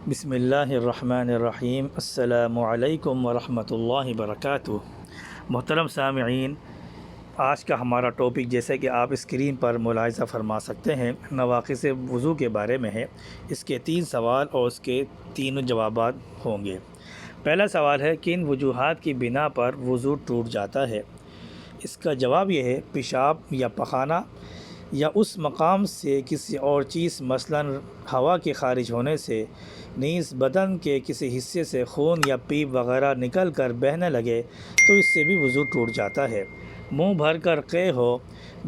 بسم اللہ الرحمن الرحیم۔ السلام علیکم ورحمۃ اللہ وبرکاتہ۔ محترم سامعین، آج کا ہمارا ٹاپک جیسے کہ آپ اسکرین پر ملاحظہ فرما سکتے ہیں نواقض وضو کے بارے میں ہے۔ اس کے 3 سوال اور اس کے 3 جوابات ہوں گے۔ پہلا سوال ہے کن وجوہات کی بنا پر وضو ٹوٹ جاتا ہے؟ اس کا جواب یہ ہے پیشاب یا پخانہ یا اس مقام سے کسی اور چیز مثلاً ہوا کے خارج ہونے سے، نیز بدن کے کسی حصے سے خون یا پیپ وغیرہ نکل کر بہنے لگے تو اس سے بھی وضو ٹوٹ جاتا ہے۔ منہ بھر کر قے ہو،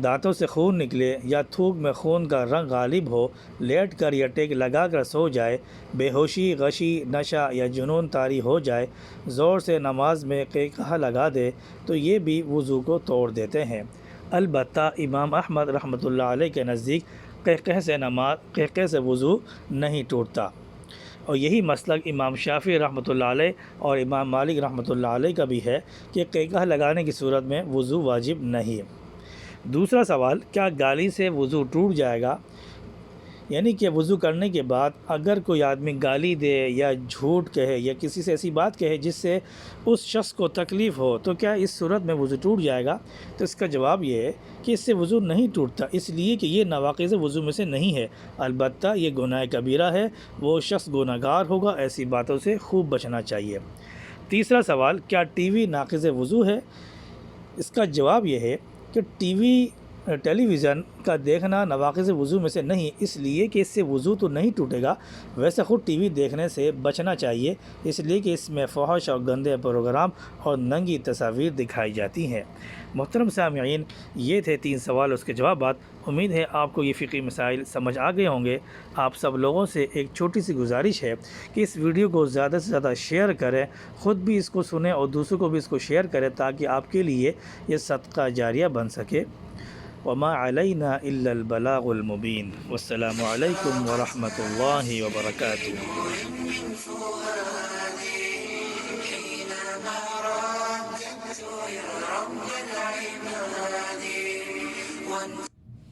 دانتوں سے خون نکلے یا تھوک میں خون کا رنگ غالب ہو، لیٹ کر یا ٹیک لگا کر سو جائے، بے ہوشی، غشی، نشہ یا جنون طاری ہو جائے، زور سے نماز میں قہقہہ لگا دے تو یہ بھی وضو کو توڑ دیتے ہیں۔ البتہ امام احمد رحمۃ اللہ علیہ کے نزدیک قہقہے سے وضو نہیں ٹوٹتا، اور یہی مسلک امام شافعی رحمۃ اللہ علیہ اور امام مالک رحمۃ اللہ علیہ کا بھی ہے کہ قہقہہ لگانے کی صورت میں وضو واجب نہیں۔ دوسرا سوال، کیا گالی سے وضو ٹوٹ جائے گا؟ یعنی کہ وضو کرنے کے بعد اگر کوئی آدمی گالی دے یا جھوٹ کہے یا کسی سے ایسی بات کہے جس سے اس شخص کو تکلیف ہو تو کیا اس صورت میں وضو ٹوٹ جائے گا؟ تو اس کا جواب یہ ہے کہ اس سے وضو نہیں ٹوٹتا، اس لیے کہ یہ نواقض وضو میں سے نہیں ہے، البتہ یہ گناہ کبیرہ ہے، وہ شخص گناہ گار ہوگا، ایسی باتوں سے خوب بچنا چاہیے۔ تیسرا سوال، کیا ٹی وی ناقض وضو ہے؟ اس کا جواب یہ ہے کہ ٹیلی ویژن کا دیکھنا نواقض وضو میں سے نہیں، اس لیے کہ اس سے وضو تو نہیں ٹوٹے گا، ویسے خود ٹی وی دیکھنے سے بچنا چاہیے، اس لیے کہ اس میں فحش اور گندے پروگرام اور ننگی تصاویر دکھائی جاتی ہیں۔ محترم سامعین، یہ تھے 3 سوال اس کے جوابات۔ امید ہے آپ کو یہ فقہی مسائل سمجھ آ گئے ہوں گے۔ آپ سب لوگوں سے ایک چھوٹی سی گزارش ہے کہ اس ویڈیو کو زیادہ سے زیادہ شیئر کریں، خود بھی اس کو سنیں اور دوسروں کو بھی اس کو شیئر کریں تاکہ آپ کے لیے یہ صدقہ جاریہ بن سکے۔ وما علینا الا البلاغ المبین۔ والسلام علیکم ورحمۃ اللہ وبرکاتہ۔